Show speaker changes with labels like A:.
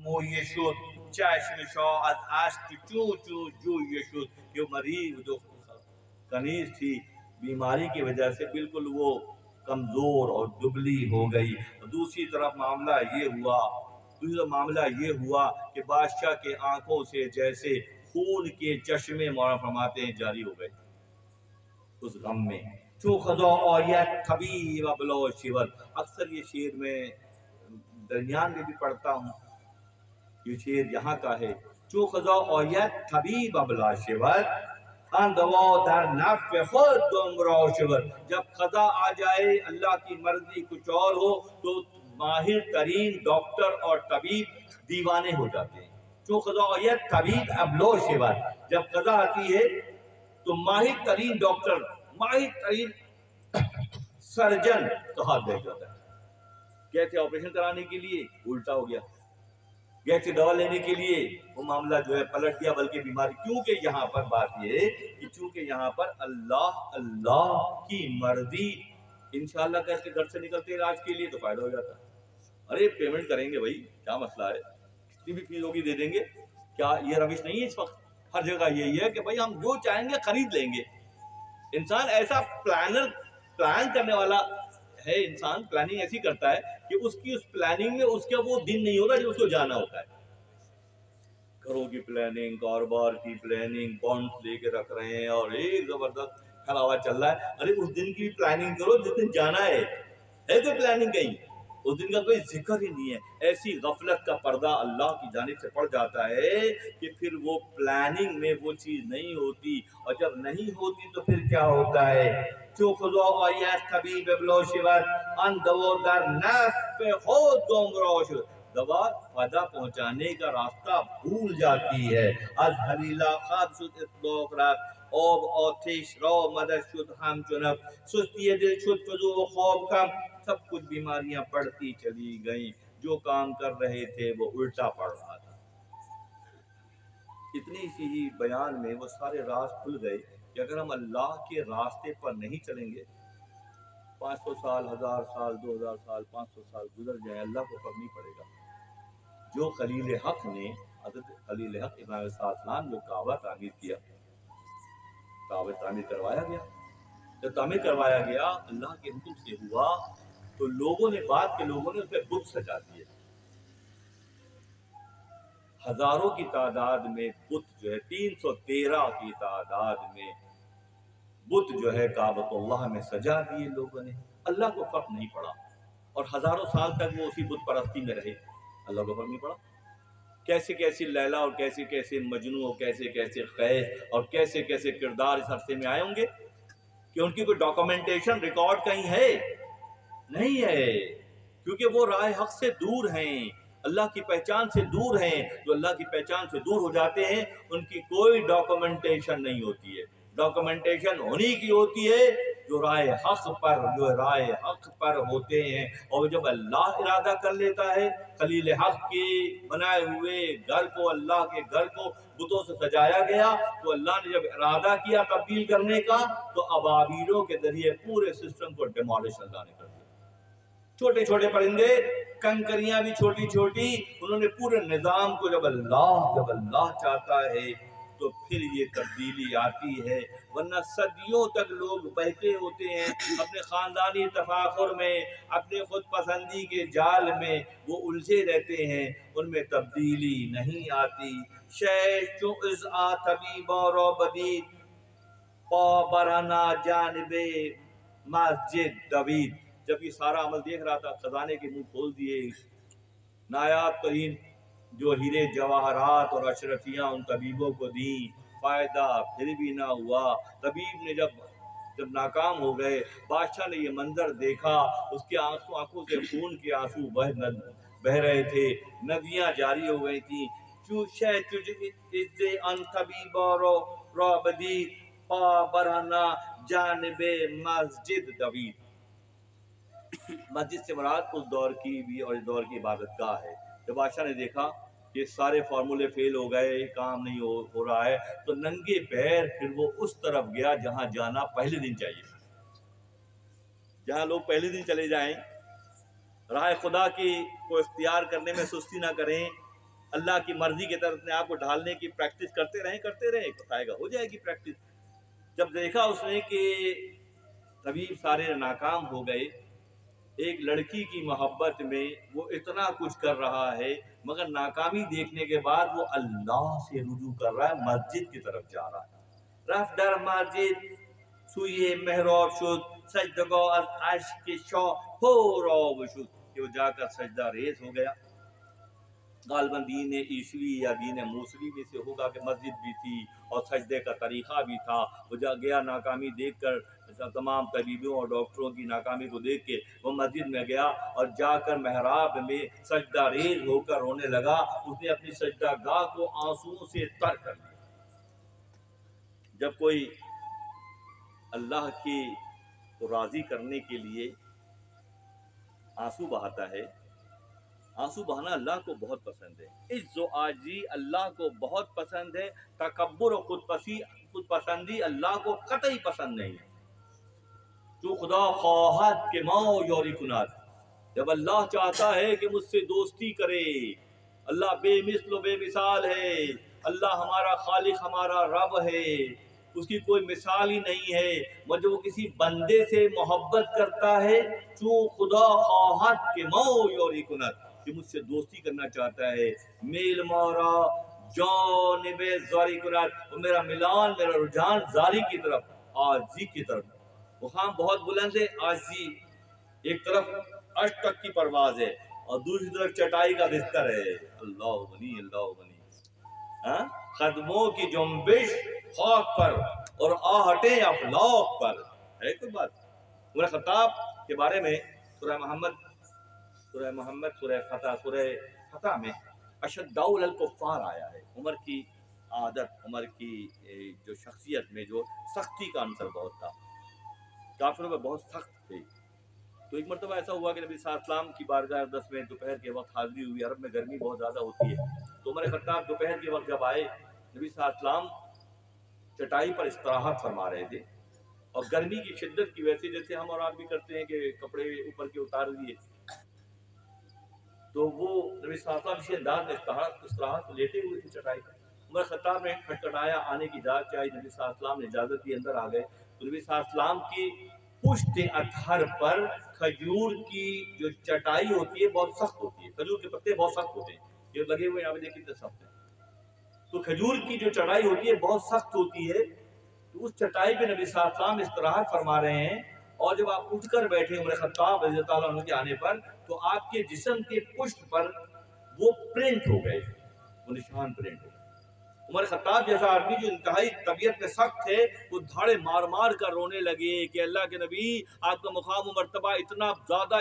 A: مویه شد چشمشا از اشک چو چو جویه شد کہ مریض جو کنیز تھی بیماری کی وجہ سے بالکل وہ کمزور اور دبلی ہو گئی. دوسری طرف معاملہ یہ ہوا کہ بادشاہ کے آنکھوں سے جیسے خون کے چشمے مولانا فرماتے ہیں جاری ہو گئے اس غم میں. چو خزا آیت طبیب بلا شور. اکثر یہ شعر میں درمیان میں بھی پڑھتا ہوں، یہ شعر یہاں کا ہے. چو خزا آیت طبیب بلا شور اندوا در نفع خود گمراہ شور. جب خزا آ جائے اللہ کی مرضی کچھ اور ہو تو ماہر ترین ڈاکٹر اور طبیب دیوانے ہو جاتے ہیں. چو خزا آیت طبیب ابلو شور. جب خزا آتی ہے تو ماہر ترین ڈاکٹر، ماہر ترین سرجن کہا دے جاتا ہے. گئے تھے آپریشن کرانے کے لیے، الٹا ہو گیا. گئے تھے دوا لینے کے لیے، وہ معاملہ جو ہے پلٹ گیا. بلکہ بیماری، کیونکہ یہاں پر بات یہ ہے کہ چونکہ یہاں پر اللہ کی مرضی، انشاءاللہ کہہ کے گھر سے نکلتے علاج کے لیے تو فائدہ ہو جاتا ہے. ارے پیمنٹ کریں گے بھائی، کیا مسئلہ ہے، کتنی بھی فیس ہوگی دے دیں گے. کیا یہ روش نہیں ہے اس وقت؟ ہر جگہ یہی ہے کہ بھائی ہم جو چاہیں گے خرید لیں گے. انسان ایسا پلان کرنے والا ہے، انسان پلاننگ ایسی کرتا ہے کہ اس پلاننگ میں اس کا وہ دن نہیں ہوتا جو اس کو جانا ہوتا ہے. گھروں کی پلاننگ، کاروبار کی پلاننگ، بانڈ لے کے رکھ رہے ہیں اور ایک زبردست کھلاوا چل رہا ہے. ارے اس دن کی پلاننگ کرو جس دن جانا ہے تو پلاننگ کہیں، اس دن کا کوئی ذکر ہی نہیں ہے. ایسی غفلت کا پردہ اللہ کی جانب سے پڑ جاتا ہے کہ پھر وہ پلاننگ میں وہ چیز نہیں ہوتی، اور جب نہیں ہوتی تو پھر کیا ہوتا ہے. چو خدا آیت طبیب بلو شور ان دو در نفع خود گمراہ شد. دوا فائدہ پہنچانے کا راستہ بھول جاتی ہے. از حلیلہ خواب شد اطلاق رفت آب آتش را مدد شد همچنف. سستی دل شد فضو و خواب کم. سب کچھ بیماریاں بڑھتی چلی گئیں، جو کام کر رہے تھے وہ الٹا پڑ رہا تھا. اتنی سی ہی بیان میں وہ سارے راز کھل گئے کہ اگر ہم اللہ کے راستے پر نہیں چلیں گے، 500 سال، 1000 سال، 2000 سال، 500 سال گزر جائیں، اللہ کو فرق نہیں پڑے گا. جو خلیل حق نے، حضرت خلیل حق ابراہیم علیہ السلام جو کعبہ تعمیر کیا، کعبہ تعمیر کروایا گیا. جب تعمیر کروایا گیا اللہ کے حکم سے ہوا تو لوگوں نے، بعد کے لوگوں نے اس میں بت سجا دیے. ہزاروں کی تعداد میں بت جو ہے، 313 کی تعداد میں بت جو ہے کعبۃ اللہ میں سجا دیے لوگوں نے. اللہ کو فرق نہیں پڑا اور ہزاروں سال تک وہ اسی بت پرستی میں رہے. اللہ کو فرق نہیں پڑا. کیسے کیسے لیلا اور کیسے کیسے مجنو اور کیسے کیسے خیز اور کیسے کیسے کردار اس عرصے میں آئے ہوں گے کہ ان کی کوئی ڈاکومنٹیشن ریکارڈ کہیں ہے؟ نہیں ہے، کیونکہ وہ راہ حق سے دور ہیں، اللہ کی پہچان سے دور ہیں. جو اللہ کی پہچان سے دور ہو جاتے ہیں ان کی کوئی ڈاکومنٹیشن نہیں ہوتی ہے. ڈاکومنٹیشن ہونی کی ہوتی ہے جو راہ حق پر ہوتے ہیں. اور جب اللہ ارادہ کر لیتا ہے خلیل حق کے بنائے ہوئے گھر کو، اللہ کے گھر کو بتوں سے سجایا گیا، تو اللہ نے جب ارادہ کیا تبدیل کرنے کا تو ابابیلوں کے ذریعے پورے سسٹم کو ڈیمالش اللہ نے کر دیا. چھوٹے چھوٹے پرندے، کنکریاں بھی چھوٹی چھوٹی، انہوں نے پورے نظام کو، جب اللہ چاہتا ہے تو پھر یہ تبدیلی آتی ہے. ورنہ صدیوں تک لوگ بہتے ہوتے ہیں اپنے خاندانی تفاخر میں، اپنے خود پسندی کے جال میں وہ الجھے رہتے ہیں، ان میں تبدیلی نہیں آتی. شیخ چو از طبیبا را بدید پا برہنہ جانب مسجد دوید. جب یہ سارا عمل دیکھ رہا تھا، خزانے کے منہ کھول دیے، نایاب ترین جو ہیرے جواہرات اور اشرفیاں ان طبیبوں کو دیں، فائدہ پھر بھی نہ ہوا. طبیب نے جب ناکام ہو گئے، بادشاہ نے یہ منظر دیکھا، اس کے آنکھوں سے خون کے آنسو بہہ رہے تھے، ندیاں جاری ہو گئی تھیں. چوشے تجھ عز ان طبیبا را بدید پا برہنہ جانب مسجد دوید. مسجد سے مراد اس دور کی بھی اور اس دور کی عبادت گاہ ہے. جب بادشاہ نے دیکھا کہ سارے فارمولے فیل ہو گئے، کام نہیں ہو رہا ہے، تو ننگے پیر پھر وہ اس طرف گیا جہاں جانا پہلے دن چاہیے. جہاں لوگ پہلے دن چلے جائیں، راہ خدا کی کو اختیار کرنے میں سستی نہ کریں، اللہ کی مرضی کی طرف اپنے آپ کو ڈھالنے کی پریکٹس کرتے رہیں بتائے گا ہو جائے گی پریکٹس۔ جب دیکھا اس نے کہ طبیب سارے ناکام ہو گئے، ایک لڑکی کی محبت میں وہ اتنا کچھ کر رہا ہے مگر ناکامی دیکھنے کے بعد وہ اللہ سے رجوع کر رہا ہے، مسجد کی طرف جا رہا ہے۔ رفت در مسجد سوی محراب شد، سجدگاه از اشک شاه پر آب شد، کہ وہ جا کر سجدہ ریز ہو گیا۔ غالباً دین عیسوی یا دین موسوی میں سے ہوگا کہ مسجد بھی تھی اور سجدے کا طریقہ بھی تھا۔ وہ جا گیا ناکامی دیکھ کر، تمام طبیبوں اور ڈاکٹروں کی ناکامی کو دیکھ کے وہ مسجد میں گیا اور جا کر محراب میں سجدہ ریز ہو کر رونے لگا۔ اس نے اپنی سجدہ گاہ کو آنسوؤں سے تر کر دیا۔ جب کوئی اللہ کی کو راضی کرنے کے لیے آنسو بہاتا ہے، آنسو بہانا اللہ کو بہت پسند ہے، عز و عاجزی اللہ کو بہت پسند ہے، تکبر و خود پسندی اللہ کو قطعی پسند نہیں ہے۔ جو خدا خواہد کہ ما یاری کند، جب اللہ چاہتا ہے کہ مجھ سے دوستی کرے، اللہ بے مثل و بے مثال ہے، اللہ ہمارا خالق ہمارا رب ہے، اس کی کوئی مثال ہی نہیں ہے۔ جو کسی بندے سے محبت کرتا ہے، چون خدا خواہد کہ ما یاری کند، کہ مجھ سے دوستی کرنا چاہتا ہے، میل مارا جانب زاری کند، میرا ملان، میرا رجحان زاری کی طرف، عاجزی کی طرف۔ مقام بہت بلند ہے، عاجزی ایک طرف عرش تک کی پرواز ہے اور دوسری طرف چٹائی کا بستر ہے۔ اللہ غنی اللہ غنی، قدموں کی جنبش خاک پر اور آہٹیں افلاک پر ہے۔ کوئی بات عمر خطاب کے بارے میں سورہ محمد سورہ فتح میں اشداء الکفار آیا ہے۔ عمر کی عادت، عمر کی جو شخصیت میں جو سختی کا عنصر بہت تھا، کافروں میں بہت سخت تھے۔ تو ایک مرتبہ ایسا ہوا کہ نبی صلی اللہ علیہ وسلم کی بارگاہ اقدس میں دوپہر کے وقت حاضری ہوئی۔ عرب میں گرمی بہت زیادہ ہوتی ہے، تو عمر خطاب دوپہر کے وقت جب آئے، نبی صلی اللہ علیہ وسلم چٹائی پر استراحت فرما رہے تھے اور گرمی کی شدت کی وجہ سے، جیسے ہم اور آپ بھی کرتے ہیں کہ کپڑے اوپر کے اتار دیے، تو وہ نبی صلی اللہ علیہ وسلم اسی انداز میں استراحت کو لیٹے ہوئے تھے چٹائی پر۔ عمر خطاب نے کھٹکھٹایا، آنے کی اجازت چاہی، نبی صلی اللہ علیہ وسلم نے اجازت دی، اندر آ گئے۔ تو نبی صلی اللہ علیہ وسلم کی پشت اطہر پر کھجور کی جو چٹائی ہوتی ہے بہت سخت ہوتی ہے، کھجور کے پتے بہت سخت ہوتے ہیں، یہ لگے ہوئے یہاں پہ دیکھیں کتنے سخت ہیں۔ تو کھجور کی جو چٹائی ہوتی ہے بہت سخت ہوتی ہے، تو اس چٹائی پہ نبی صلی اللہ علیہ وسلم استراحت فرما رہے ہیں، اور جب آپ اٹھ کر بیٹھے عمر خطاب رضی اللہ عنہ کے آنے پر، تو آپ کے جسم کے پشت پر وہ پرنٹ ہو گئے، وہ نشان پرنٹ ہو گئے۔ عمر خطاب جیسا آدمی جو انتہائی طبیعت میں سخت ہے، وہ دھاڑے مار مار کر رونے لگے کہ اللہ کے نبی، آپ کا مقام و مرتبہ اتنا زیادہ